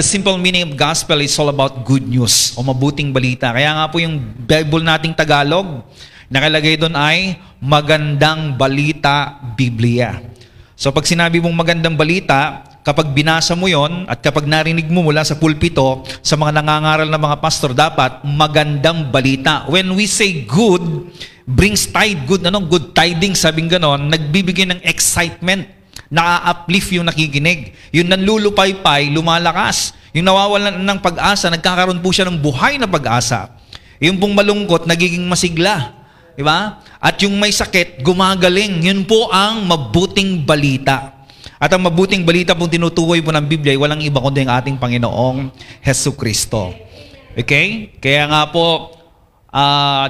The simple meaning of gospel is all about good news o mabuting balita. Kaya nga po yung Bible nating Tagalog, nakalagay doon ay magandang balita Biblia. So pag sinabi mong magandang balita, kapag binasa mo yon at kapag narinig mo mula sa pulpito, sa mga nangangaral na mga pastor, dapat magandang balita. When we say good, brings good tidings, sabing ganon, nagbibigay ng excitement. Na-uplift yung nakikinig. Yung nanlulupaypay, lumalakas. Yung nawawalan ng pag-asa, nagkakaroon po siya ng buhay na pag-asa. Yung pong malungkot, nagiging masigla. Diba? At yung may sakit, gumagaling. Yun po ang mabuting balita. At ang mabuting balita pong tinutukoy po ng Biblia ay walang iba kundi ang ating Panginoong Hesukristo. Okay? Kaya nga po,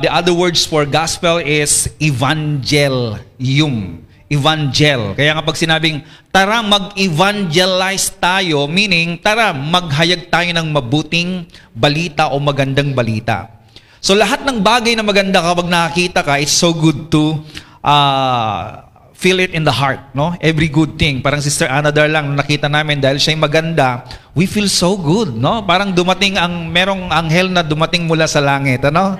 the other words for gospel is evangelium. Evangel. Kaya kapag sinabing, tara mag-evangelize tayo, meaning, tara maghayag tayo ng mabuting balita o magandang balita. So lahat ng bagay na maganda kapag nakakita ka, it's so good to feel it in the heart. No? Every good thing. Parang Sister Ana Darlang, nakita namin dahil siya'y maganda, we feel so good. No? Parang merong anghel na dumating mula sa langit. Ano?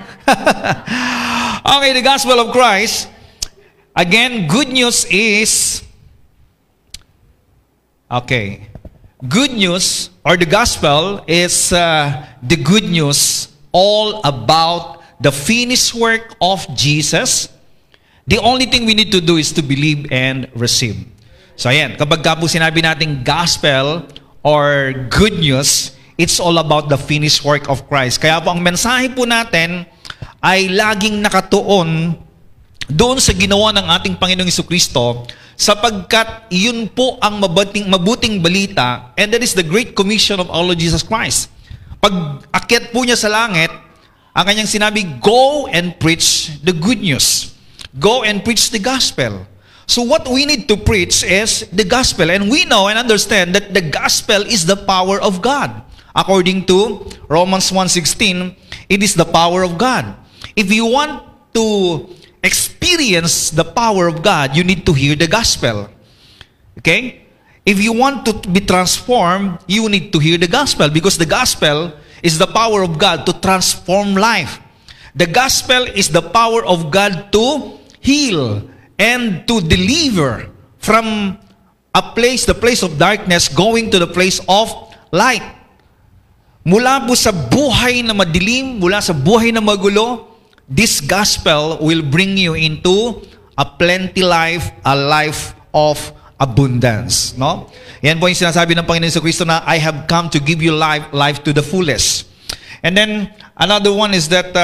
Okay, the gospel of Christ. Again, good news is, good news or the gospel is the good news all about the finished work of Jesus. The only thing we need to do is to believe and receive. So ayan, kapag po sinabi natin gospel or good news, it's all about the finished work of Christ. Kaya po ang mensahe po natin ay laging nakatuon doon sa ginawa ng ating Panginoong Hesukristo, sapagkat yun po ang mabuting balita, and that is the Great Commission of our Lord Jesus Christ. Pag akyat po niya sa langit, ang kanyang sinabi, go and preach the good news. Go and preach the gospel. So what we need to preach is the gospel, and we know and understand that the gospel is the power of God. According to Romans 1:16, it is the power of God. If you want to experience the power of God, you need to hear the gospel. Okay? If you want to be transformed, you need to hear the gospel, because the gospel is the power of God to transform life. The gospel is the power of God to heal and to deliver from the place of darkness, going to the place of light. Mula po sa buhay na madilim, mula sa buhay na magulo, this gospel will bring you into a plenty life, a life of abundance. No? Yan po yung sinasabi ng Panginoon Hesukristo na, I have come to give you life to the fullest. And then, another one is that,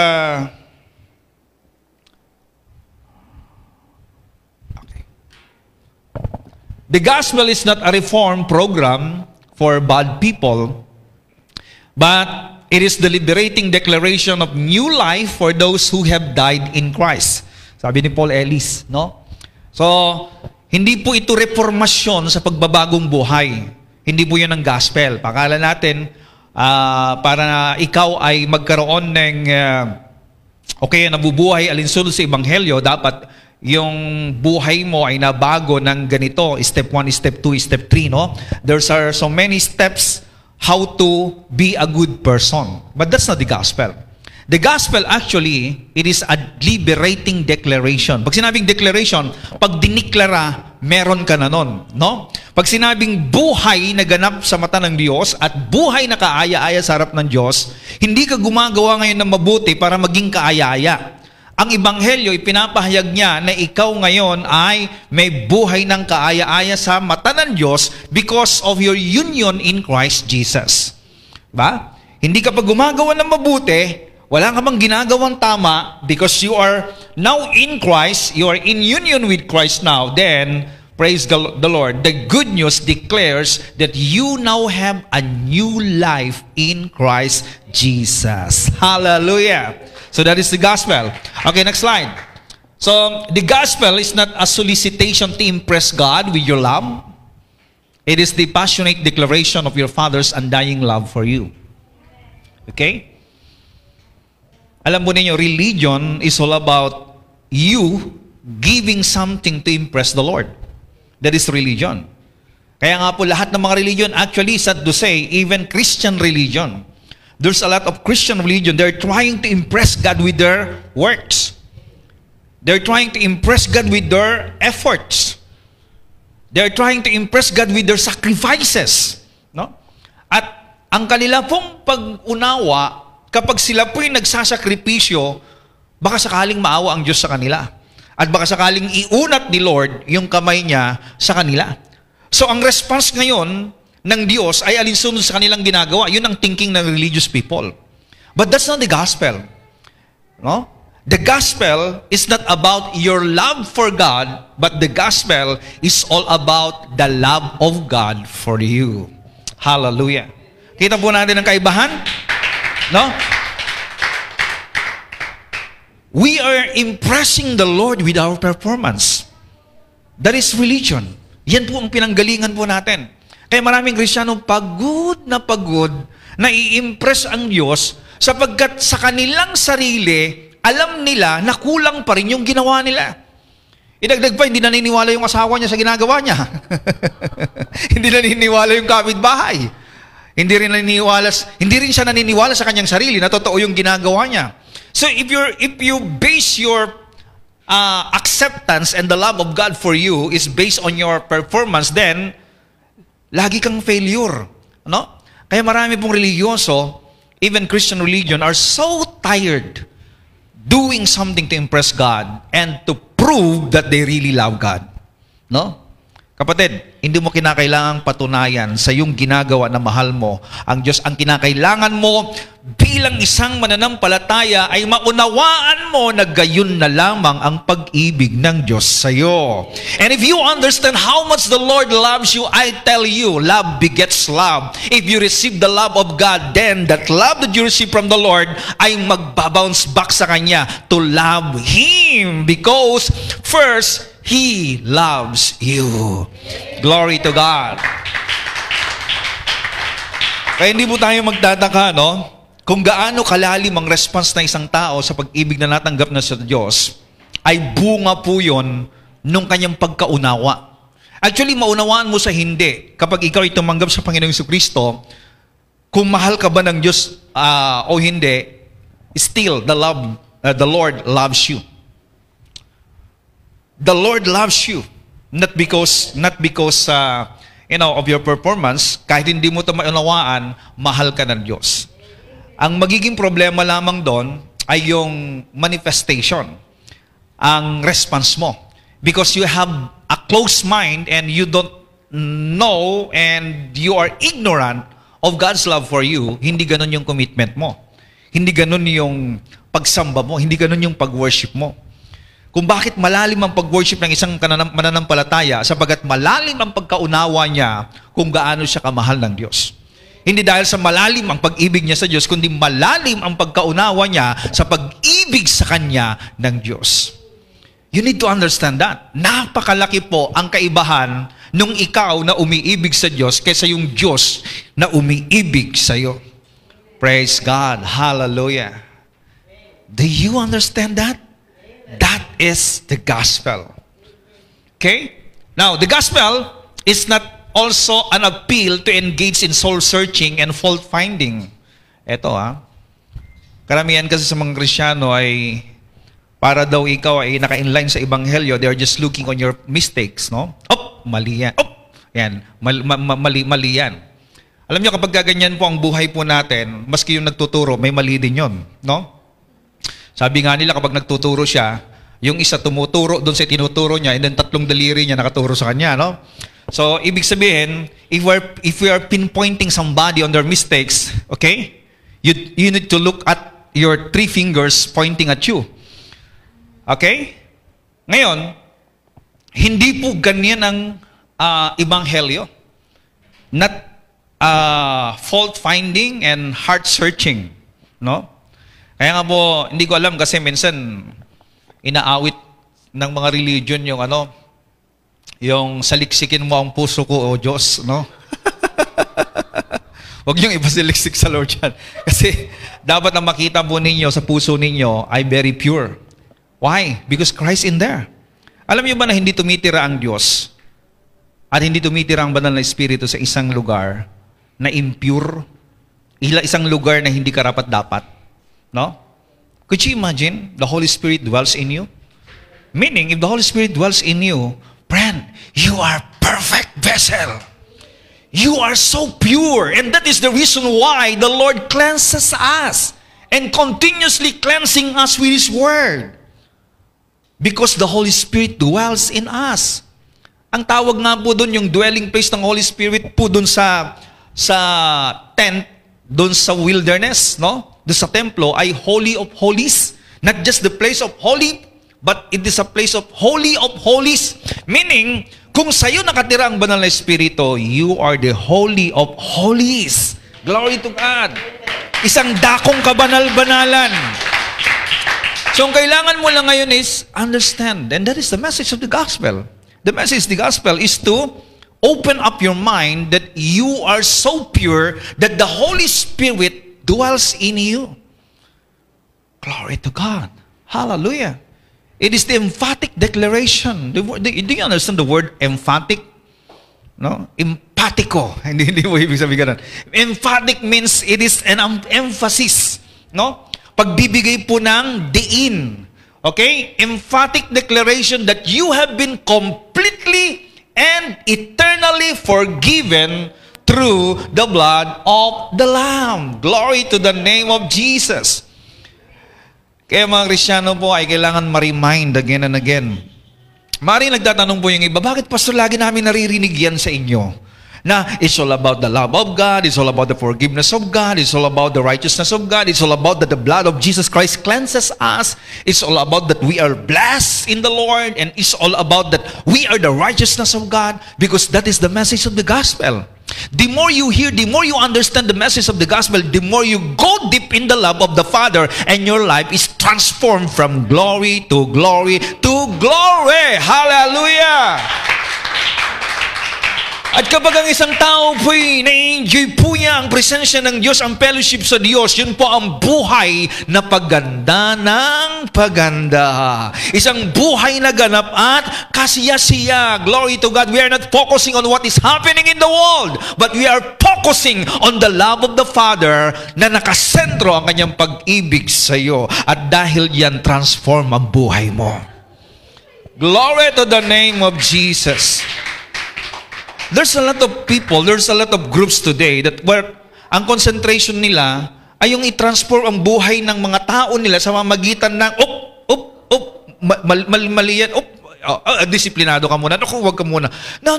the gospel is not a reform program for bad people, but it is the liberating declaration of new life for those who have died in Christ. Sabi ni Paul Ellis, no? So, hindi po ito reformasyon sa pagbabagong buhay. Hindi po yan ang gospel. Pakala natin, para na ikaw ay magkaroon ng, nabubuhay alinsunod sa Ebanghelyo, dapat yung buhay mo ay nabago ng ganito, step 1, step 2, step 3, no? There are so many steps how to be a good person. But that's not the gospel. The gospel actually, it is a liberating declaration. Pag sinabing declaration, pag diniklara, meron ka na nun. No? Pag sinabing buhay na ganap sa mata ng Diyos at buhay na kaaya-aya sa harap ng Diyos, hindi ka gumagawa ngayon ng mabuti para maging kaaya-aya. Ang Ebanghelyo, ipinapahayag niya na ikaw ngayon ay may buhay ng kaaya-aya sa mata ng Diyos because of your union in Christ Jesus. Ba? Hindi ka pa gumagawa ng mabuti, wala ka bang ginagawang tama because you are now in Christ, you are in union with Christ now, then, praise the Lord, the good news declares that you now have a new life in Christ Jesus. Hallelujah! So that is the gospel. Okay, next slide. So, the gospel is not a solicitation to impress God with your love. It is the passionate declaration of your Father's undying love for you. Okay? Alam mo ninyo, religion is all about you giving something to impress the Lord. That is religion. Kaya nga po lahat ng mga religion, actually, sad to say, even Christian religion, there's a lot of Christian religion, they're trying to impress God with their works. They're trying to impress God with their efforts. They're trying to impress God with their sacrifices. No? At ang kanila pong pag-unawa, kapag sila po'y nagsasakripisyo, baka sakaling maawa ang Diyos sa kanila. At baka sakaling iunat ni Lord yung kamay niya sa kanila. So ang response ngayon ng Diyos ay alinsunod sa kanilang ginagawa. Yun ang thinking ng religious people. But that's not the gospel. No? The gospel is not about your love for God, but the gospel is all about the love of God for you. Hallelujah. Kita po natin ang kaibahan? No? We are impressing the Lord with our performance. That is religion. Yan po ang pinanggalingan po natin. Kaya maraming Kristiyano pagod na i-impress ang Diyos sapagkat sa kanilang sarili, alam nila na kulang pa rin yung ginawa nila. Idagdag pa, hindi naniniwala yung asawa niya sa ginagawa niya. Hindi naniniwala yung kapitbahay. Hindi rin siya naniniwala sa kanyang sarili na totoo yung ginagawa niya. So if you base your acceptance and the love of God for you is based on your performance, then lagi kang failure. No? Kaya marami pong religyoso, even Christian religion, are so tired doing something to impress God and to prove that they really love God. No? Kapatid, hindi mo kinakailangang patunayan sa iyong ginagawa na mahal mo ang Diyos. Ang kinakailangan mo bilang isang mananampalataya ay maunawaan mo na gayon na lamang ang pag-ibig ng Diyos sa iyo. And if you understand how much the Lord loves you, I tell you, love begets love. If you receive the love of God, then that love that you receive from the Lord ay magbabounce back sa Kanya to love Him. Because first, He loves you. Glory to God. Kaya hindi po tayo magtataka, no? Kung gaano kalalim ang response ng isang tao sa pag-ibig na natanggap na sa Diyos, ay bunga po yun nung kanyang pagkaunawa. Actually, maunawaan mo sa hindi. Kapag ikaw ay tumanggap sa Panginoong Jesucristo, kung mahal ka ba ng Diyos o hindi, still, the Lord loves you. The Lord loves you. Not because of your performance. Kahit hindi mo ito maunawaan, mahal ka ng Diyos. Ang magiging problema lamang doon ay yung manifestation, ang response mo. Because you have a closed mind and you don't know and you are ignorant of God's love for you, hindi ganun yung commitment mo. Hindi ganun yung pagsamba mo. Hindi ganun yung pag-worship mo. Kung bakit malalim ang pag-worship ng isang mananampalataya, sapagat malalim ang pagkaunawa niya kung gaano siya kamahal ng Diyos. Hindi dahil sa malalim ang pag-ibig niya sa Diyos, kundi malalim ang pagkaunawa niya sa pag-ibig sa Kanya ng Diyos. You need to understand that. Napakalaki po ang kaibahan nung ikaw na umiibig sa Diyos kaysa yung Diyos na umiibig sa iyo. Praise God. Hallelujah. Do you understand that? That is the gospel. Okay? Now, the gospel is not also an appeal to engage in soul-searching and fault-finding. Ito karamihan kasi sa mga Kristiyano ay para daw ikaw ay naka-inline sa Ebanghelyo, they are just looking on your mistakes, no? Mali yan. Yan. Mali yan. Alam niyo, kapag ganyan po ang buhay po natin, maski yung nagtuturo, may mali din yun, no? Sabi nga nila, kapag nagtuturo siya, yung isa tumuturo doon sa tinuturo niya, and then tatlong daliri niya nakaturo sa kanya, no? So, ibig sabihin, if we are pinpointing somebody on their mistakes, okay, you need to look at your 3 fingers pointing at you. Okay? Ngayon, hindi po ganyan ang Ebanghelyo. Not fault-finding and heart-searching, no? Kaya nga po, hindi ko alam kasi minsan inaawit ng mga religion yung saliksikin mo ang puso ko, o Diyos, no? Huwag niyong ipasiliksik sa Lord yan. Kasi dapat na makita po ninyo sa puso ninyo ay very pure. Why? Because Christ in there. Alam niyo ba na hindi tumitira ang Diyos at hindi tumitira ang banal na Espiritu sa isang lugar na impure, isang lugar na hindi karapat-dapat, no? Could you imagine the Holy Spirit dwells in you? Meaning, if the Holy Spirit dwells in you, friend, you are perfect vessel. You are so pure. And that is the reason why the Lord cleanses us and continuously cleansing us with His Word. Because the Holy Spirit dwells in us. Ang tawag nga po doon, yung dwelling place ng Holy Spirit po doon sa tent, doon sa wilderness, no? Doon sa templo ay Holy of Holies. Not just the place of holy, but it is a place of Holy of Holies. Meaning, kung sa'yo nakatira ang banal na Espiritu, you are the Holy of Holies. Glory to God. Isang dakong kabanal-banalan. So, ang kailangan mo lang ngayon is understand. And that is the message of the gospel. The message of the gospel is to open up your mind that you are so pure that the Holy Spirit dwells in you. Glory to God. Hallelujah. It is the emphatic declaration. Do you understand the word emphatic? No? Empatico. Hindi mo ibig sabihin ganun. Emphatic means it is an emphasis. No? Pagbibigay po ng diin. Okay? Emphatic declaration that you have been completely and eternally forgiven through the blood of the Lamb. Glory to the name of Jesus. Kaya mga Kristiyano po ay kailangan ma-remind again and again. Maring nagtatanong po yung iba, bakit pastor lagi namin naririnig yan sa inyo? Na it's all about the love of God, it's all about the forgiveness of God, it's all about the righteousness of God, it's all about that the blood of Jesus Christ cleanses us, it's all about that we are blessed in the Lord, and it's all about that we are the righteousness of God, because that is the message of the gospel. The more you hear, the more you understand the message of the gospel, the more you go deep in the love of the Father, and your life is transformed from glory to glory to glory. Hallelujah! At kapag ang isang tao po'y na-enjoy po niya ang presensya ng Diyos, ang fellowship sa Diyos, yun po ang buhay na paganda ng paganda. Isang buhay na ganap at kasiya-siya. Glory to God. We are not focusing on what is happening in the world, but we are focusing on the love of the Father na nakasentro ang kanyang pag-ibig sa iyo. At dahil yan, transform ang buhay mo. Glory to the name of Jesus. There's a lot of people, there's a lot of groups today that where ang concentration nila ay yung i-transform ang buhay ng mga tao nila sa mamagitan ng mali yan, disiplinado ka muna, huwag ka muna. No.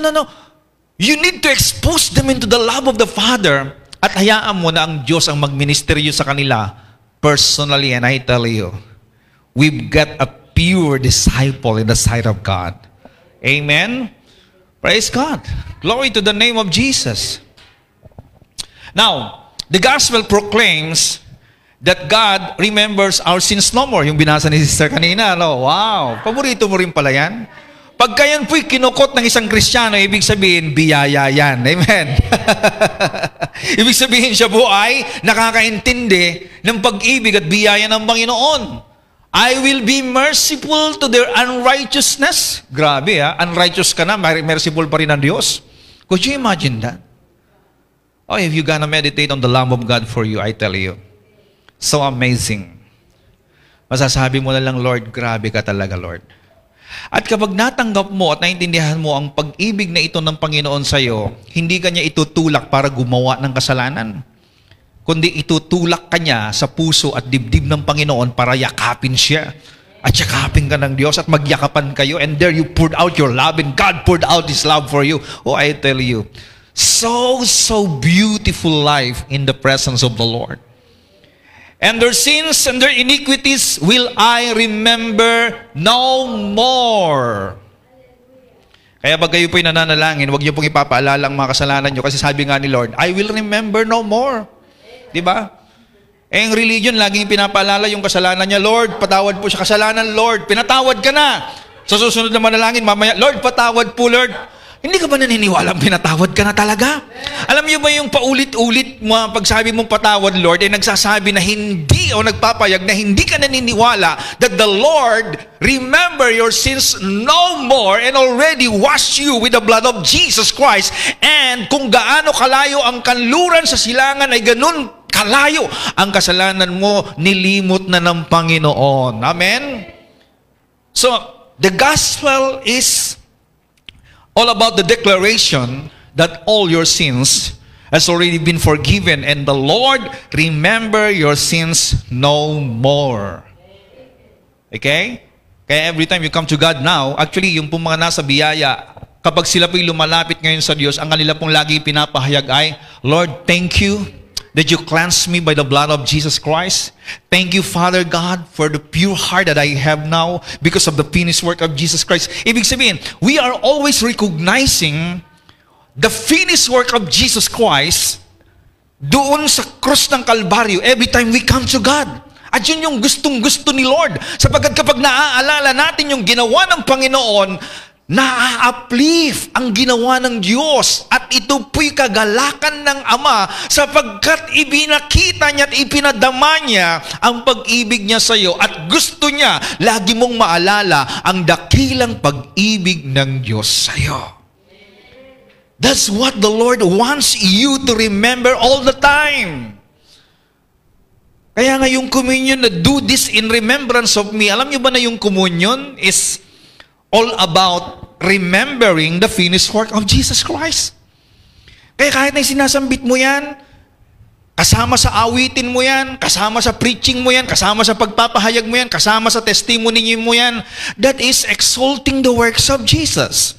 You need to expose them into the love of the Father at hayaan mo na ang Diyos ang magministeryo sa kanila personally. And I tell you, we've got a pure disciple in the sight of God. Amen? Praise God. Glory to the name of Jesus. Now, the gospel proclaims that God remembers our sins no more. Yung binasa ni Sister kanina, no? Wow. Paborito mo rin pala yan. Pagka yan po'y kinukot ng isang Kristiyano, ibig sabihin, biyaya yan. Amen. Ibig sabihin siya po ay nakakaintindi ng pag-ibig at biyaya ng Panginoon. I will be merciful to their unrighteousness. Grabe unrighteous ka na, merciful pa rin ang Diyos. Could you imagine that? Oh, if you gonna meditate on the Lamb of God for you, I tell you, so amazing. Masasabi mo na lang, Lord, grabe ka talaga, Lord. At kapag natanggap mo at naintindihan mo ang pag-ibig na ito ng Panginoon sa iyo, hindi ka niya itutulak para gumawa ng kasalanan, kundi itutulak ka niya sa puso at dibdib ng Panginoon para yakapin siya. At yakapin ka ng Diyos at magyakapan kayo, and there you poured out your love, and God poured out His love for you. Oh, I tell you, so beautiful life in the presence of the Lord. And their sins and their iniquities will I remember no more. Kaya pag kayo po'y nananalangin, huwag niyo pong ipapaalala ang mga kasalanan niyo, kasi sabi nga ni Lord, I will remember no more. Diba? Ang religion, laging pinapaalala yung kasalanan niya. Lord, patawad po siya kasalanan. Lord, pinatawad ka na. Sa susunod na manalangin, mamaya, Lord, patawad po, Lord. Hindi ka ba naniniwalang pinatawad ka na talaga? Alam niyo ba yung paulit-ulit mo, pagsabi mong patawad, Lord, ay nagsasabi na hindi hindi o nagpapayag na hindi ka naniniwala that the Lord remember your sins no more and already washed you with the blood of Jesus Christ, and kung gaano kalayo ang kanluran sa silangan ay ganun kalayo ang kasalanan mo, nilimot na ng Panginoon. Amen? So, the gospel is all about the declaration that all your sins has already been forgiven, and the Lord remember your sins no more. Okay? Kaya every time you come to God now, actually, yung pong mga nasa biyaya, kapag sila po'y lumalapit ngayon sa Diyos, ang kanila pong lagi pinapahayag ay, Lord, thank you that you cleansed me by the blood of Jesus Christ. Thank you, Father God, for the pure heart that I have now because of the finished work of Jesus Christ. Ibig sabihin, we are always recognizing the finished work of Jesus Christ doon sa krus ng Kalbaryo every time we come to God. At yun yung gustong-gusto ni Lord. Sapagkat kapag naaalala natin yung ginawa ng Panginoon, na-uplift ang ginawa ng Diyos. At ito po'y kagalakan ng Ama sapagkat ibinakita niya at ipinadama niya ang pag-ibig niya sa iyo. At gusto niya, lagi mong maalala ang dakilang pag-ibig ng Diyos sa iyo. That's what the Lord wants you to remember all the time. Kaya nga yung communion na do this in remembrance of me, alam niyo ba na yung communion is all about remembering the finished work of Jesus Christ? Kaya kahit na sinasambit mo yan, kasama sa awitin mo yan, kasama sa preaching mo yan, kasama sa pagpapahayag mo yan, kasama sa testimony mo yan, that is exalting the works of Jesus.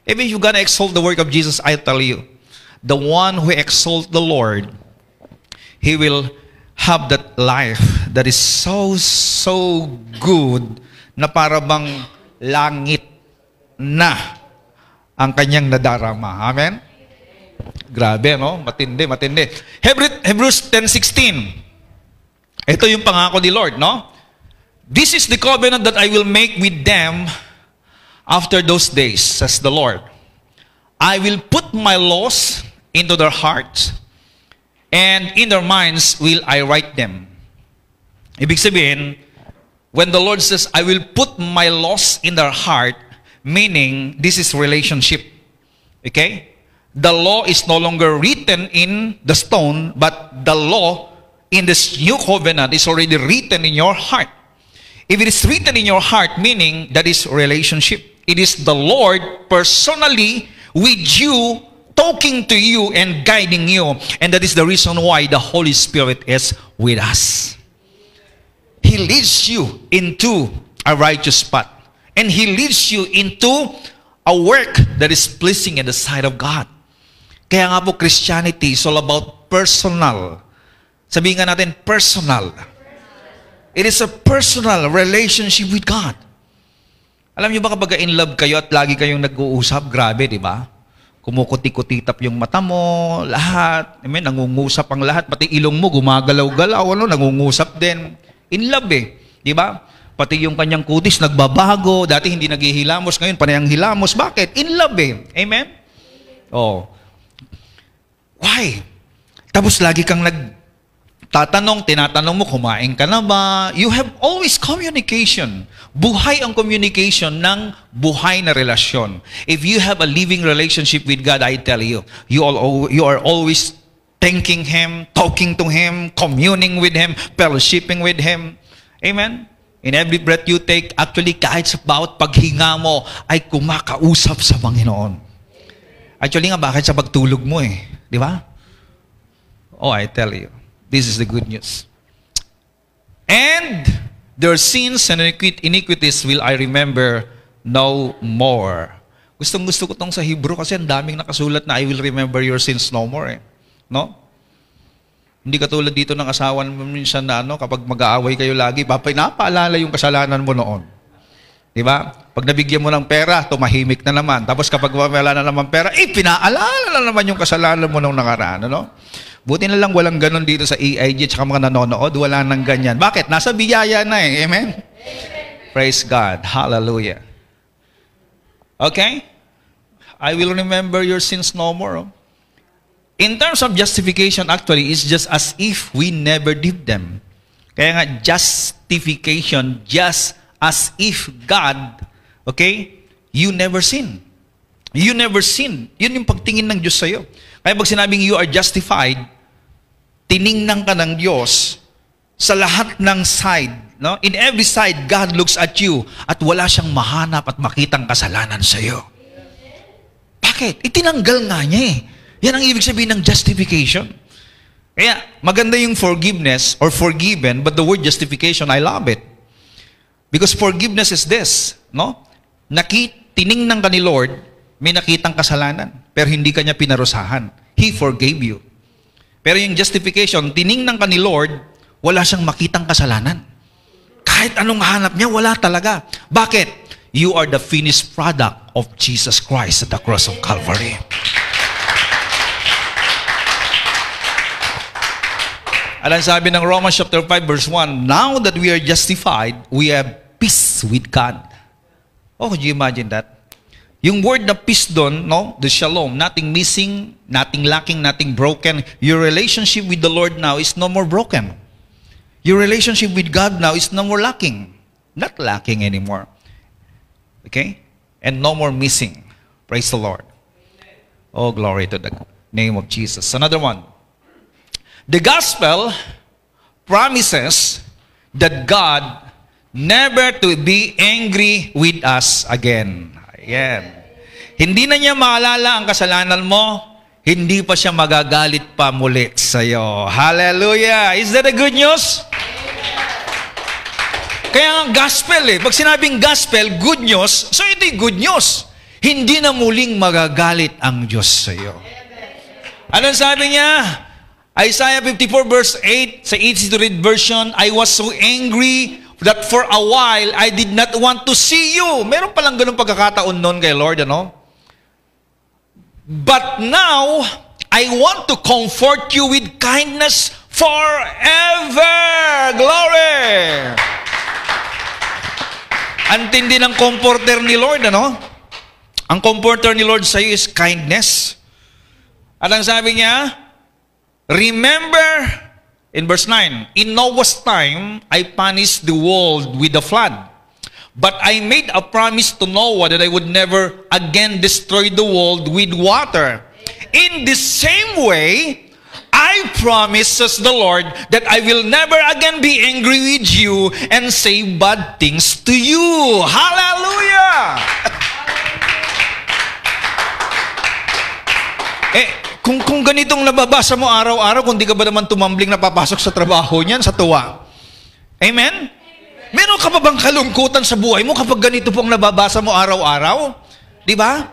If you're gonna exalt the work of Jesus, I tell you, the one who exalts the Lord, he will have that life that is so good na para bang langit na ang kanyang nadarama. Amen? Grabe, no? Matindi, matindi. Hebrews 10:16. Ito yung pangako ni Lord, no? This is the covenant that I will make with them after those days, says the Lord. I will put my laws into their hearts, and in their minds will I write them. Ibig sabihin, when the Lord says, I will put my laws in their heart, meaning this is relationship. Okay? The law is no longer written in the stone, but the law in this new covenant is already written in your heart. If it is written in your heart, meaning that is relationship. It is the Lord personally with you, talking to you and guiding you. And that is the reason why the Holy Spirit is with us. He leads you into a righteous path. And He leads you into a work that is pleasing in the sight of God. Kaya nga po, Christianity is all about personal. Sabihin nga natin, personal. It is a personal relationship with God. Alam niyo ba kapag in love kayo at lagi kayong nag-uusap, grabe, di ba? Kumukuti-kutitap yung mata mo, lahat. Amen, nangungusap ang lahat. Pati ilong mo, gumagalaw-galaw, nangungusap din. In love di ba? Pati yung kanyang kutis, nagbabago. Dati hindi naghihilamos, ngayon panayang hilamos. Bakit? In love Amen? Oh. Why? Tapos lagi kang tinatanong mo, kumain ka na ba? You have always communication. Buhay ang communication ng buhay na relasyon. If you have a living relationship with God, I tell you, you are always thanking Him, talking to Him, communing with Him, fellowshipping with Him. Amen? In every breath you take, actually kahit sa bawat paghinga mo, ay kumakausap sa Panginoon. Actually nga, bakit sa pagtulog mo di ba? Oh, I tell you. This is the good news. And their sins and iniquities will I remember no more. Gustong-gusto ko tong sa Hebrew kasi ang daming nakasulat na I will remember your sins no more. No? Hindi katulad dito ng asawa mo minsan na kapag mag-aaway kayo lagi, napaalala yung kasalanan mo noon. Di ba? Pag nabigyan mo ng pera, tumahimik na naman. Tapos kapag wala na naman pera, pinaalala na naman yung kasalanan mo nung nakaraan. Buti na lang walang ganon dito sa EIG at mga nanonood. Wala nang ganyan. Bakit? Nasa biyaya na Amen? Praise God. Hallelujah. Okay? I will remember your sins no more. In terms of justification, actually, it's just as if we never did them. Kaya nga, justification, just as if God, okay, you never sin. You never sin. Yun yung pagtingin ng Diyos sa'yo. Kaya pag sinabing you are justified, tiningnan ka ng Diyos sa lahat ng side. No? In every side, God looks at you at wala siyang mahanap at makitang kasalanan sa'yo. Bakit? Itinanggal nga niya eh. Yan ang ibig sabihin ng justification. Kaya, maganda yung forgiveness or forgiven, but the word justification, I love it. Because forgiveness is this, no? Tiningnan ka ni Lord, may nakitang kasalanan, pero hindi ka niya pinarusahan. He forgave you. Pero yung justification, tiningnan ka ni Lord, wala siyang makitang kasalanan. Kahit anong hanap niya, wala talaga. Bakit? You are the finished product of Jesus Christ at the cross of Calvary. Alam sabi ng Romans chapter 5 verse 1, now that we are justified, we have peace with God. Oh, could you imagine that? Yung word na peace doon, no? The shalom, nothing missing, nothing lacking, nothing broken. Your relationship with the Lord now is no more broken. Your relationship with God now is no more lacking. Not lacking anymore. Okay? And no more missing. Praise the Lord. Oh, glory to the name of Jesus. Another one. The gospel promises that God never to be angry with us again. Ayan. Hindi na niya maalala ang kasalanan mo, hindi pa siya magagalit pa muli sa'yo. Hallelujah! Is that a good news? Kaya ang gospel eh. Pag sinabing gospel, good news, so ito'y good news. Hindi na muling magagalit ang Diyos sa'yo. Anong sabi niya? Isaiah 54 verse 8, sa easy to read version, I was so angry that for a while, I did not want to see you. Meron palang ganun pagkakataon noon kay Lord, ano? But now, I want to comfort you with kindness forever. Glory! Ang tindi ng comforter ni Lord, ano? Ang comforter ni Lord sa iyo is kindness. At ang sabi niya, remember, in verse 9, in Noah's time, I punished the world with a flood. But I made a promise to Noah that I would never again destroy the world with water. In the same way, I promise, says the Lord, that I will never again be angry with you and say bad things to you. Hallelujah! Kung ganitong nababasa mo araw-araw, kung di ka ba naman tumambling napapasok sa trabaho niyan, sa tuwa. Amen? Meron ka pa bang kalungkutan sa buhay mo kapag ganito pong nababasa mo araw-araw? Di ba?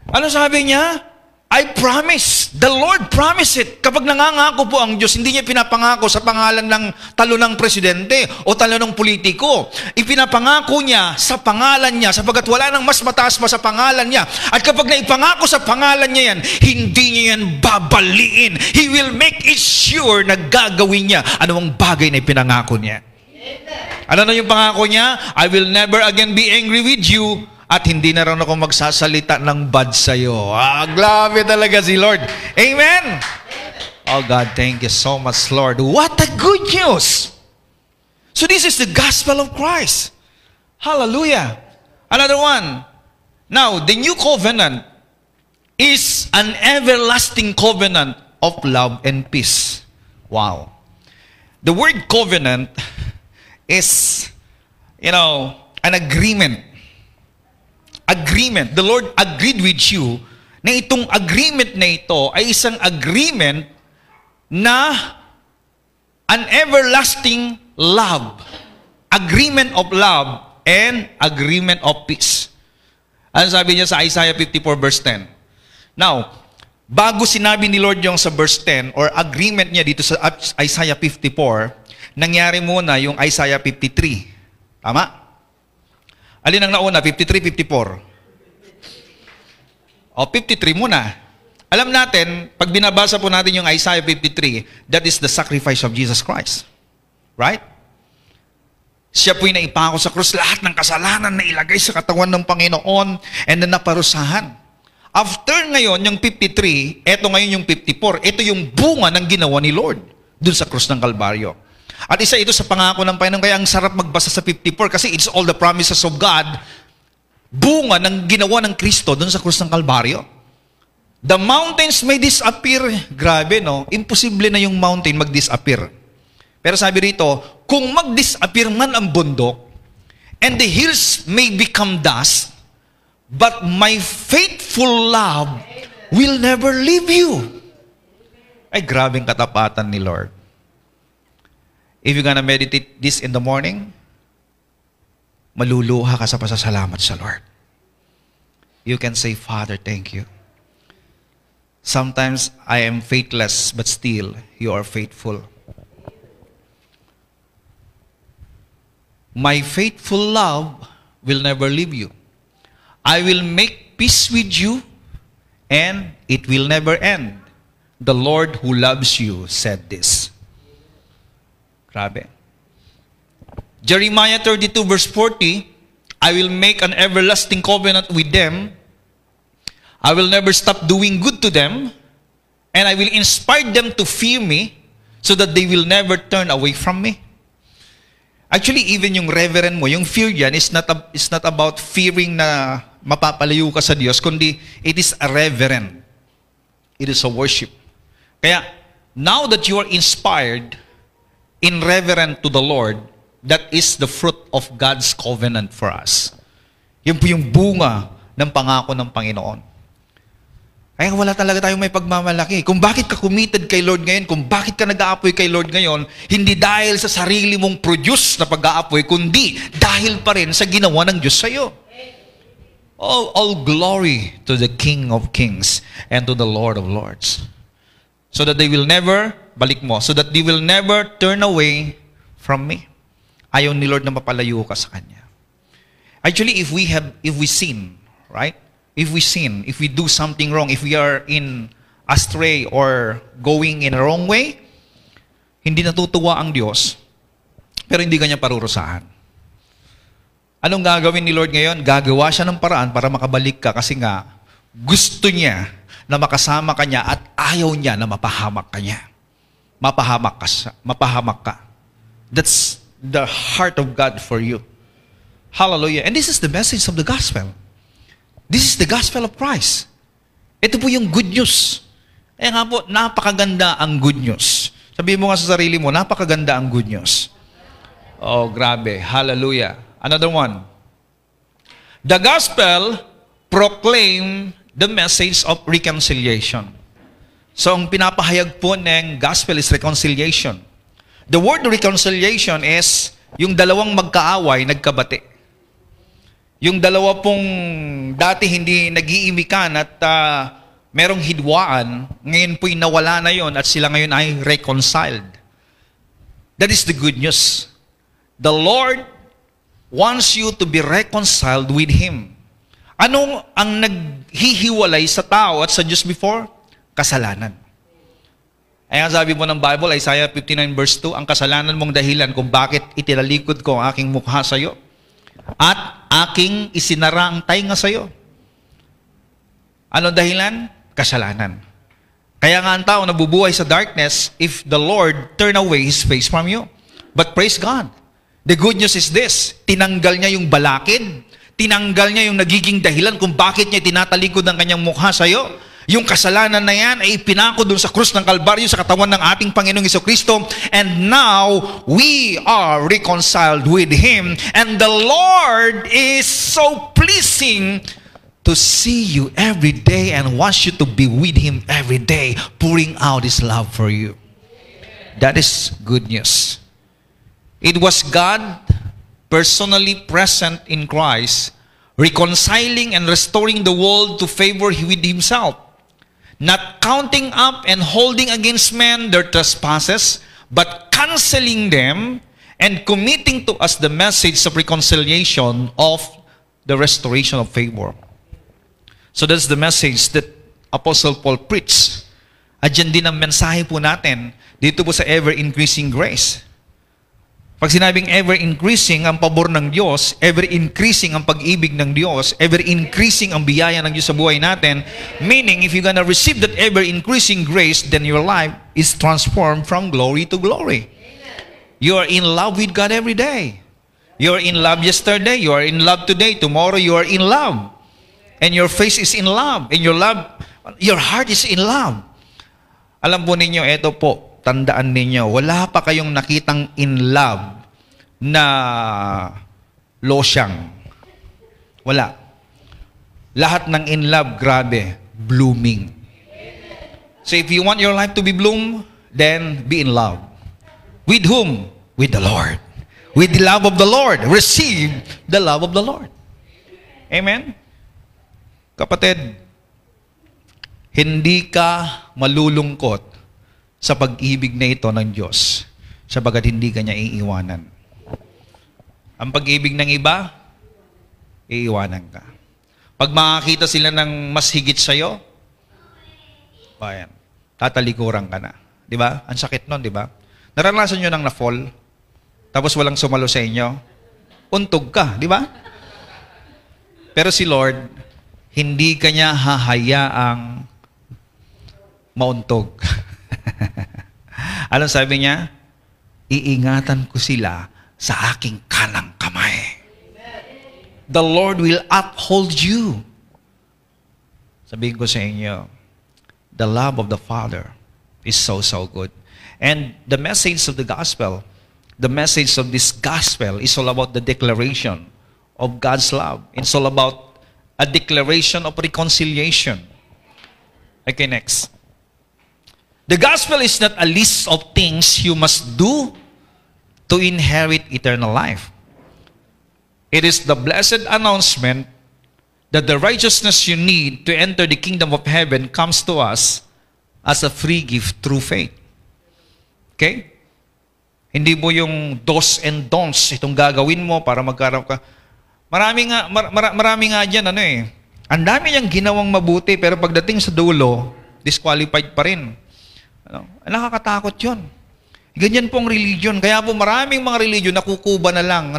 Ano sabi niya? I promise. The Lord promised it. Kapag nangangako po ang Diyos, hindi niya pinapangako sa pangalan ng talonang presidente o talonang politiko. Ipinapangako niya sa pangalan niya sapagkat wala nang mas mataas pa sa pangalan niya. At kapag naipangako sa pangalan niya yan, hindi niya yan babaliin. He will make it sure na gagawin niya anumang bagay na ipinangako niya. Ano na yung pangako niya? I will never again be angry with you. At hindi na rin ako magsasalita ng bad sa'yo. Grabe talaga si Lord. Amen? Oh God, thank you so much, Lord. What a good news! So this is the gospel of Christ. Hallelujah. Another one. Now, the new covenant is an everlasting covenant of love and peace. Wow. The word covenant is, an agreement. Agreement. The Lord agreed with you na itong agreement na ito ay isang agreement na an everlasting love. Agreement of love and agreement of peace. Ano sabi niya sa Isaiah 54 verse 10? Now, bago sinabi ni Lord yung sa verse 10 or agreement niya dito sa Isaiah 54, nangyari muna yung Isaiah 53. Tama? Alin ang nauna? 53, 54? O, 53 muna. Alam natin, pag binabasa po natin yung Isaiah 53, that is the sacrifice of Jesus Christ. Right? Siya po'y naipako sa krus, lahat ng kasalanan na ilagay sa katawan ng Panginoon and then naparusahan. After ngayon, yung 53, eto ngayon yung 54, ito yung bunga ng ginawa ni Lord dun sa krus ng Kalbaryo. At isa ito sa pangako ng Panginoon, kaya ang sarap magbasa sa 54 kasi it's all the promises of God, bunga ng ginawa ng Kristo doon sa krus ng Kalbaryo. The mountains may disappear. Grabe, no? Imposible na yung mountain mag-disappear. Pero sabi rito, kung mag-disappear man ang bundok, and the hills may become dust, but my faithful love will never leave you. Ay, grabing katapatan ni Lord. If you're gonna meditate this in the morning, maluluha ka sa pasasalamat sa Lord. You can say, Father, thank you. Sometimes I am faithless, but still, you are faithful. My faithful love will never leave you. I will make peace with you, and it will never end. The Lord who loves you said this. Grabe. Jeremiah 32 verse 40, I will make an everlasting covenant with them. I will never stop doing good to them, and I will inspire them to fear me so that they will never turn away from me. Actually, even yung reverend mo, yung fear yan is not about fearing na mapapalayo ka sa Diyos, kundi it is a reverend. It is a worship. Kaya, now that you are inspired in reverent to the Lord, that is the fruit of God's covenant for us. Yun po yung bunga ng pangako ng Panginoon. Kaya wala talaga tayong may pagmamalaki. Kung bakit ka committed kay Lord ngayon, kung bakit ka nag-aapoy kay Lord ngayon, hindi dahil sa sarili mong produce na pag-aapoy, kundi dahil pa rin sa ginawa ng Diyos sa iyo. All glory to the King of Kings and to the Lord of Lords. So that they will never, balik mo, so that they will never turn away from me. Ayaw ni Lord na mapalayo ka sa Kanya. Actually, if we sin, right? If we sin, if we do something wrong, if we are in astray or going in a wrong way, hindi natutuwa ang Diyos, pero hindi Kanya parurusahan. Anong gagawin ni Lord ngayon? Gagawa siya ng paraan para makabalik ka kasi nga gusto niya na makasama ka niya at ayaw niya na mapahamak ka niya. Mapahamak ka. That's the heart of God for you. Hallelujah. And this is the message of the gospel. This is the gospel of Christ. Ito po yung good news. Eh nga po, napakaganda ang good news. Sabihin mo nga sa sarili mo, napakaganda ang good news. Oh, grabe. Hallelujah. Another one. The gospel proclaim the message of reconciliation. So, ang pinapahayag po ng gospel is reconciliation. The word reconciliation is yung dalawang magkaaway, nagkabati. Yung dalawa pong dati hindi nag-iimikan at merong hidwaan, ngayon po'y nawala na yon at sila ngayon ay reconciled. That is the good news. The Lord wants you to be reconciled with Him. Anong ang naghihiwalay sa tao at sa Diyos before? Kasalanan. Ay ang sabi mo ng Bible, Isaiah 59 verse 2, ang kasalanan mong dahilan kung bakit itinalikod ko ang aking mukha sa iyo at aking isinara ang tainga sa iyo. Ano dahilan? Kasalanan. Kaya nga ang tao nabubuhay sa darkness if the Lord turn away His face from you. But praise God. The good news is this, tinanggal niya yung balakid, tinanggal niya yung nagiging dahilan kung bakit niya tinatalikod ang kanyang mukha sa iyo. Yung kasalanan na yan ay ipinako doon sa krus ng Kalbaryo sa katawan ng ating Panginoong Jesucristo. And now, we are reconciled with Him. And the Lord is so pleasing to see you every day and wants you to be with Him every day, pouring out His love for you. That is good news. It was God personally present in Christ, reconciling and restoring the world to favor with Himself, not counting up and holding against men their trespasses, but canceling them and committing to us the message of reconciliation of the restoration of favor. So that's the message that Apostle Paul preached. At yan din ang mensahe po natin dito po sa ever-increasing grace. Pag sinabing ever-increasing ang pabor ng Diyos, ever-increasing ang pag-ibig ng Diyos, ever-increasing ang biyaya ng Diyos sa buhay natin, meaning if you're gonna receive that ever-increasing grace, then your life is transformed from glory to glory. You are in love with God every day. You are in love yesterday. You are in love today. Tomorrow you are in love. And your face is in love. And your heart is in love. Alam po ninyo, ito po, tandaan ninyo, wala pa kayong nakitang in love na losyang. Wala. Lahat ng in love, grabe, blooming. So if you want your life to be bloom, then be in love. With whom? With the Lord. With the love of the Lord. Receive the love of the Lord. Amen? Kapatid, hindi ka malulungkot sa pag-ibig na ito ng Diyos sapagat hindi ka niya iiwanan. Ang pag-ibig ng iba, iiwanan ka. Pag makakita sila ng mas higit sa'yo, bayan, tatalikuran ka na. Di ba? Ang sakit nun, di ba? Naranasan nyo nang na-fall, tapos walang sumalo sa inyo, untog ka, di ba? Pero si Lord, hindi ka niya hahayaang mauntog. Anong sabi niya? Iingatan ko sila sa aking kanang kamay. The Lord will uphold you. Sabihin ko sa inyo, the love of the Father is so good. And the message of the gospel, the message of this gospel is all about the declaration of God's love. It's all about a declaration of reconciliation. Okay, next. The gospel is not a list of things you must do to inherit eternal life. It is the blessed announcement that the righteousness you need to enter the kingdom of heaven comes to us as a free gift through faith. Okay? Hindi mo yung dos and don'ts itong gagawin mo para magkaroon ka. Marami nga dyan, ang dami niyang ginawang mabuti, pero pagdating sa dulo, disqualified pa rin. Nakakatakot yun. Ganyan pong religion. Kaya po maraming mga religion nakukuba na lang.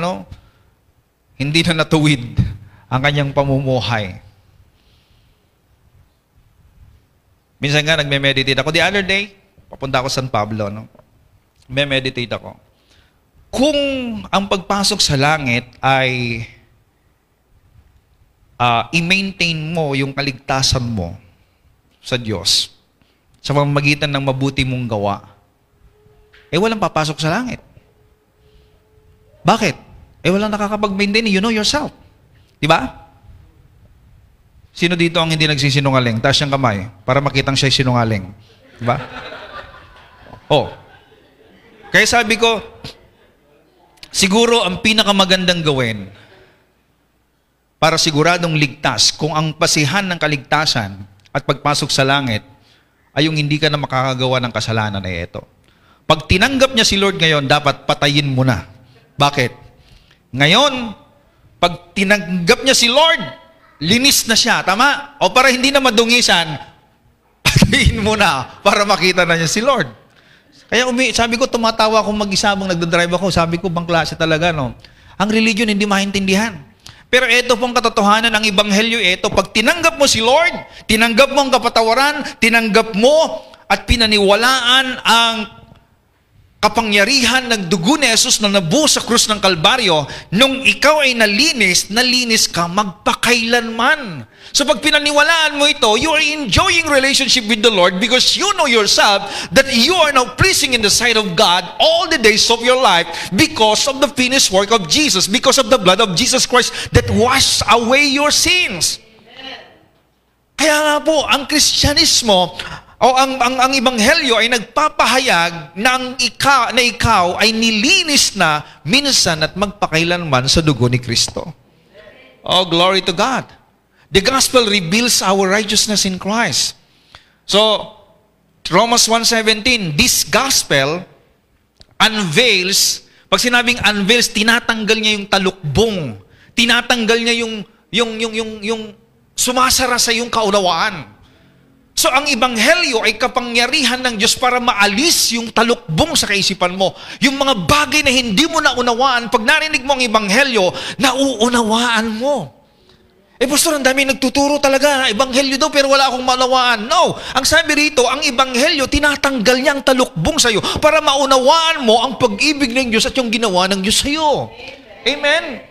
Hindi na natuwid ang kanyang pamumuhay. Minsan nga, nagme-meditate ako. The other day, papunta ako San Pablo. Nagme-meditate ako. Kung ang pagpasok sa langit ay i-maintain mo yung kaligtasan mo sa Diyos sa pamamagitan ng mabuti mong gawa, walang papasok sa langit. Bakit? Walang nakakapag-maintain. You know yourself. Diba? Sino dito ang hindi nagsisinungaling? Taas siyang kamay para makitang siya'y sinungaling. Diba? Kaya sabi ko, siguro ang pinakamagandang gawin para siguradong ligtas, kung ang pasihan ng kaligtasan at pagpasok sa langit ay yung hindi ka na makakagawa ng kasalanan na ito. Pag tinanggap niya si Lord ngayon, dapat patayin mo na. Bakit? Ngayon, pag tinanggap niya si Lord, linis na siya, tama? O para hindi na madungisan, patayin mo na para makita na niya si Lord. Kaya sabi ko, tumatawa akong mag-isa habang nagdadrive ako. Sabi ko, bang klase talaga, no? Ang religion hindi maintindihan. Pero ito pong katotohanan ng Ebanghelyo, pag tinanggap mo si Lord, tinanggap mo ang kapatawaran, tinanggap mo at pinaniwalaan ang kapangyarihan ng dugo ni Jesus na nabuo sa krus ng Kalbaryo, nung ikaw ay nalinis ka magpakailanman. So pag pinaniwalaan mo ito, you are enjoying relationship with the Lord because you know yourself that you are now pleasing in the sight of God all the days of your life because of the finished work of Jesus, because of the blood of Jesus Christ that washed away your sins. Kaya nga po, ang Kristyanismo o ang Ebanghelyo ay nagpapahayag na ikaw ay nilinis na minsan at magpakailanman sa dugo ni Kristo. Oh, glory to God. The gospel reveals our righteousness in Christ. So, Romans 1:17, this gospel unveils, pag sinabing unveils, tinatanggal niya yung talukbong. Tinatanggal niya yung sumasara sa yung kaunawaan. So, ang Ebanghelyo ay kapangyarihan ng Diyos para maalis yung talukbong sa kaisipan mo. Yung mga bagay na hindi mo naunawaan, pag narinig mo ang Ebanghelyo, nauunawaan mo. Pastor, ang dami nagtuturo talaga. Ebanghelyo daw, pero wala akong malawaan. No. Ang sabi rito, ang ebanghelyo, tinatanggal niya ang talukbong sa'yo para maunawaan mo ang pag-ibig ng Diyos at yung ginawa ng Diyos sa'yo. Amen.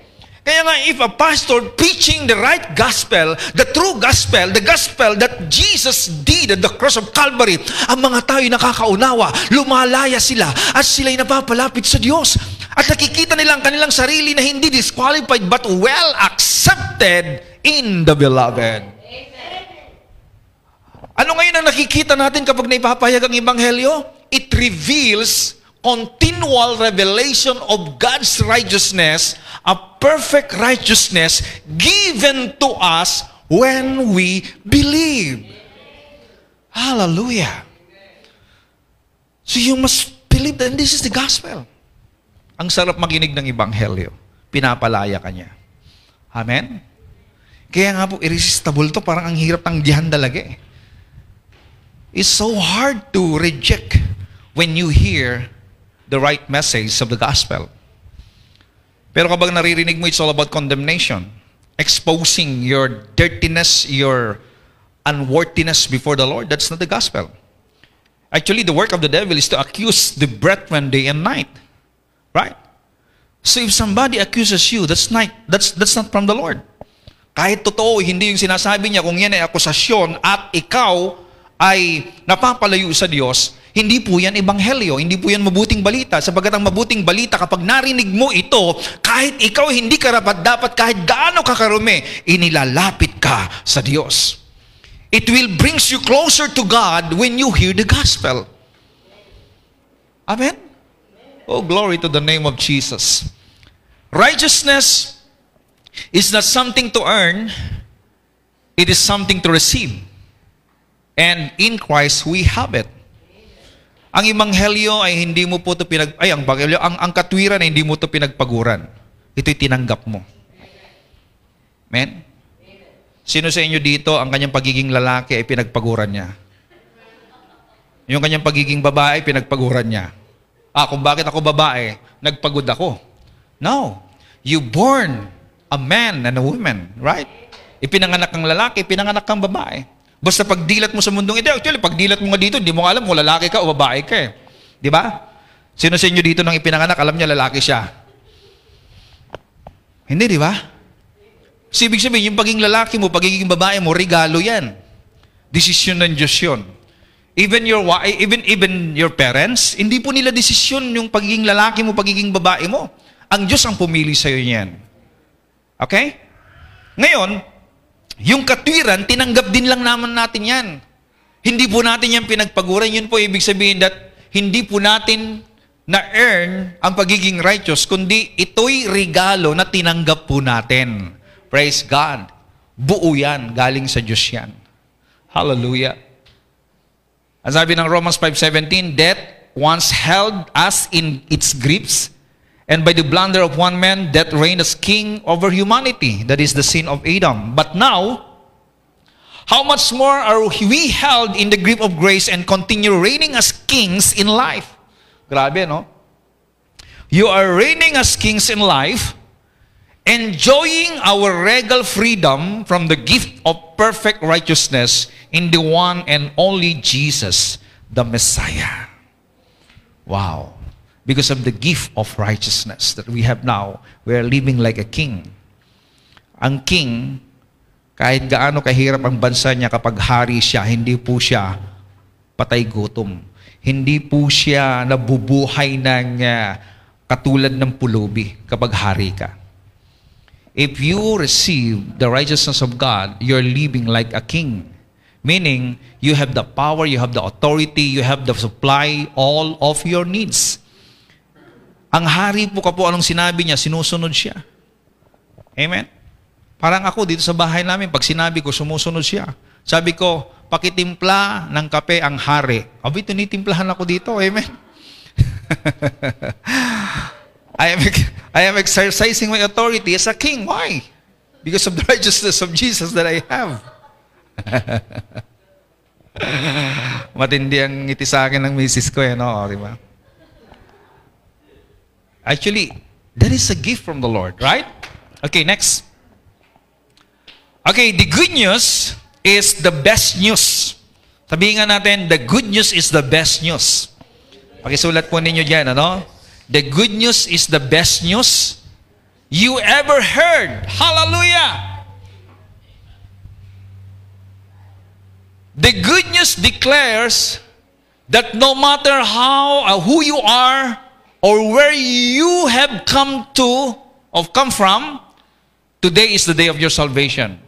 Kaya nga, if a pastor preaching the right gospel, the true gospel, the gospel that Jesus did at the cross of Calvary, ang mga tao'y nakakaunawa, lumalaya sila, at sila'y napapalapit sa Diyos. At nakikita nila ang kanilang sarili na hindi disqualified but well accepted in the beloved. Ano ngayon ang nakikita natin kapag naipapahayag ang ebanghelyo? It reveals continual revelation of God's righteousness, a perfect righteousness given to us when we believe. Hallelujah. So you must believe that this is the gospel. Ang sarap makinig ng ebanghelyo. Pinapalaya ka niya. Amen? Kaya nga po, irresistible to. Parang ang hirap tanggihan talaga eh. It's so hard to reject when you hear the right message of the gospel. Pero kapag naririnig mo, it's all about condemnation. Exposing your dirtiness, your unworthiness before the Lord. That's not the gospel. Actually, the work of the devil is to accuse the brethren day and night. Right? So if somebody accuses you, that's not from the Lord. Kahit totoo, hindi yung sinasabi niya, kung yan ay akusasyon at ikaw ay napapalayo sa Diyos, hindi po yan ebanghelyo, hindi po yan mabuting balita. Sapagkat ang mabuting balita, kapag narinig mo ito, kahit ikaw hindi karapat-dapat, kahit gaano ka karumi, inilalapit ka sa Diyos. It will brings you closer to God when you hear the gospel. Amen? Oh, glory to the name of Jesus. Righteousness is not something to earn, it is something to receive. And in Christ, we have it. Ang ebanghelyo ay hindi mo po ito ang katwiran ay hindi mo ito pinagpaguran. Ito'y tinanggap mo. Amen? Sino sa inyo dito, ang kanyang pagiging lalaki ay pinagpaguran niya? Yung kanyang pagiging babae, pinagpaguran niya. Kung bakit ako babae, nagpagod ako. No. You born a man and a woman, right? Ipinanganak kang lalaki, ipinanganak kang babae. Basta pagdilat mo sa mundong ito, actually, pagdilat mo nga dito, hindi mo alam kung lalaki ka o babae ka eh. Di ba? Sino sa inyo dito nang ipinanganak, alam niya lalaki siya? Hindi, di ba? So, ibig sabihin, yung pagiging lalaki mo, pagiging babae mo, regalo yan. Desisyon ng Diyos yun. Even your parents, hindi po nila desisyon yung pagiging lalaki mo, pagiging babae mo. Ang Diyos ang pumili sa'yo niyan. Okay? Ngayon, yung katwiran, tinanggap din lang naman natin yan. Hindi po natin yan pinagpaguran. Yun po ibig sabihin that hindi po natin na-earn ang pagiging righteous, kundi ito'y regalo na tinanggap po natin. Praise God. Buo yan. Galing sa Diyos yan. Hallelujah. Ang sabi ng Romans 5:17, death once held us in its grips, and by the blunder of one man, death reigned as king over humanity. That is the sin of Adam. But now, how much more are we held in the grip of grace and continue reigning as kings in life? Grabe, no? You are reigning as kings in life, enjoying our regal freedom from the gift of perfect righteousness in the one and only Jesus, the Messiah. Wow. Because of the gift of righteousness that we have now, we are living like a king. Ang king, kahit gaano kahirap ang bansa niya kapag hari siya, hindi po siya patay gutom. Hindi po siya nabubuhay ng katulad ng pulubi kapag hari ka. If you receive the righteousness of God, you're living like a king. Meaning, you have the power, you have the authority, you have the supply all of your needs. Ang hari po anong sinabi niya, sinusunod siya. Amen? Parang ako dito sa bahay namin, pag sinabi ko, sumusunod siya. Sabi ko, pakitimpla ng kape ang hari. Abi, tinitimplahan ako dito. Amen? I am exercising my authority as a king. Why? Because of the righteousness of Jesus that I have. Matindi ang ngiti sa akin ng misis ko. No? Di ba? Actually, that is a gift from the Lord, right? Okay, next. Okay, the good news is the best news. Sabihin nga natin, the good news is the best news. Pakisulat po ninyo dyan, ano? The good news is the best news you ever heard. Hallelujah! The good news declares that no matter who you are or where you have come from, today is the day of your salvation.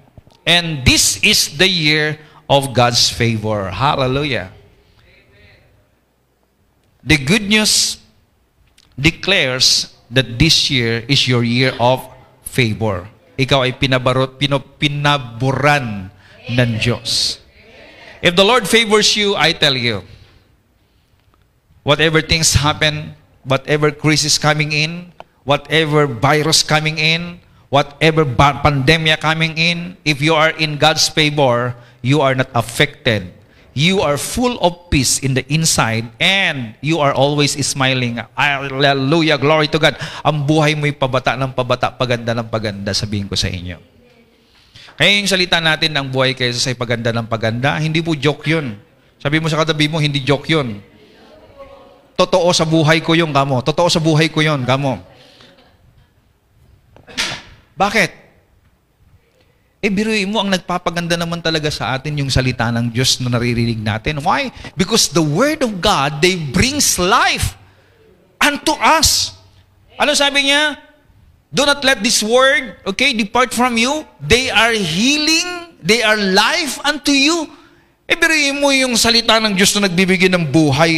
And this is the year of God's favor. Hallelujah. The good news declares that this year is your year of favor. Ikaw ay pinaburan ng Diyos. If the Lord favors you, I tell you, whatever things happen, whatever crisis coming in, whatever virus coming in, whatever pandemic coming in, if you are in God's favor, you are not affected. You are full of peace in the inside and you are always smiling. Hallelujah, glory to God. Ang buhay mo'y pabata ng pabata, paganda ng paganda, sabihin ko sa inyo. Kaya yung salita natin ng buhay kaysa sa paganda ng paganda, hindi po joke yun. Sabi mo sa katabi mo, hindi joke yun. Totoo sa buhay ko yung kamo. Totoo sa buhay ko yun, kamo. Bakit? Biruin mo, ang nagpapaganda naman talaga sa atin yung salita ng Diyos na naririnig natin. Why? Because the Word of God, they brings life unto us. Ano sabi niya? Do not let this word, depart from you. They are healing, they are life unto you. Biruin mo yung salita ng Diyos na nagbibigay ng buhay,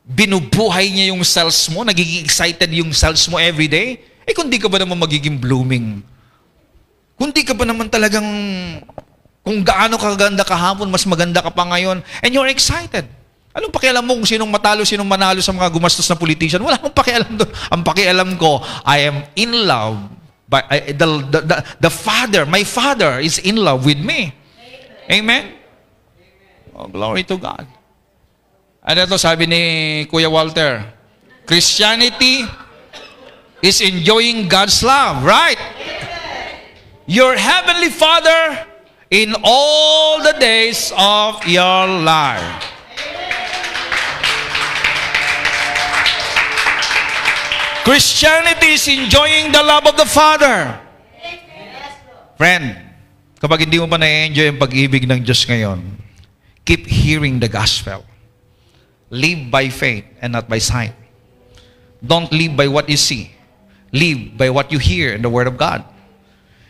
binubuhay niya yung cells mo, nagiging excited yung cells mo everyday. Kung di ka ba naman magiging blooming? Kung di ka ba naman talagang, kung gaano kaganda kahapon, mas maganda ka pa ngayon, and you're excited. Anong pakialam mo kung sinong matalo, sinong manalo sa mga gumastos na politician? Wala akong pakialam doon. Ang pakialam ko, I am in love. The Father, my Father is in love with me. Amen? Oh, glory to God. Ano ito sabi ni Kuya Walter? Christianity is enjoying God's love, right? Your Heavenly Father in all the days of your life. Christianity is enjoying the love of the Father. Friend, kapag hindi mo pa na-enjoy ang pag-ibig ng Diyos ngayon, keep hearing the gospel. Live by faith and not by sight. Don't live by what you see. Live by what you hear in the Word of God.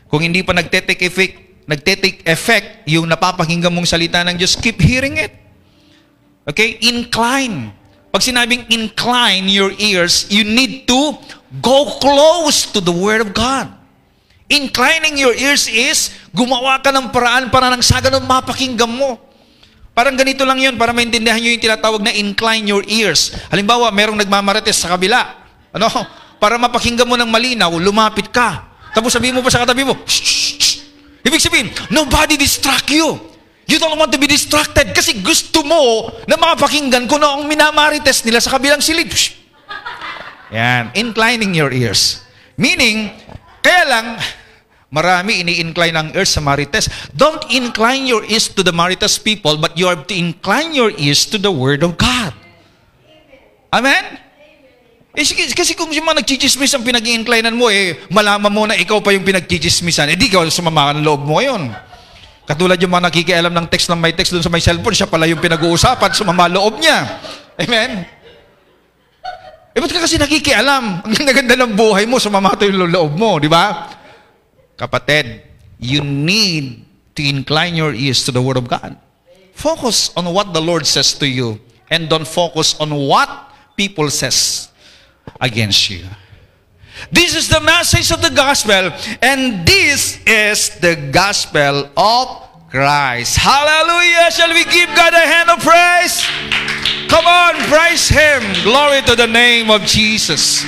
Kung hindi pa nagte-take effect yung napapakinggan mong salita ng Diyos, keep hearing it. Incline. Pag sinabing incline your ears, you need to go close to the Word of God. Inclining your ears is, gumawa ka ng paraan para nang sa ganun mapakinggan mo. Parang ganito lang yun, para maintindihan nyo yung tinatawag na incline your ears. Halimbawa, merong nagmamarites sa kabila. Para mapakinggan mo ng malinaw, lumapit ka. Tapos sabihin mo pa sa katabi mo, shh, shh, shh. Ibig sabihin, nobody distract you. You don't want to be distracted kasi gusto mo na makapakinggan kung ano ang minamarites nila sa kabilang silid. Shh. Yan, inclining your ears. Meaning, kaya lang, marami ini-incline ang ears sa marites. Don't incline your ears to the marites people, but you have to incline your ears to the Word of God. Amen? Kasi kung yung mga nagchichismis ang pinag-i-inclinean mo, malaman mo na ikaw pa yung pinagchichismisan, di ka sumama ng loob mo ngayon. Katulad yung mga nakikialam ng text ng may text doon sa may cellphone, siya pala yung pinag-uusapan, sumama loob niya. Amen? Ba't ka kasi nakikialam? Ang ganda ng buhay mo, sumama ito yung loob mo, di ba? Kapatid, you need to incline your ears to the Word of God. Focus on what the Lord says to you and don't focus on what people says against you. This is the message of the gospel, and this is the gospel of Christ. Hallelujah! Shall we give God a hand of praise? Come on, praise Him. Glory to the name of Jesus.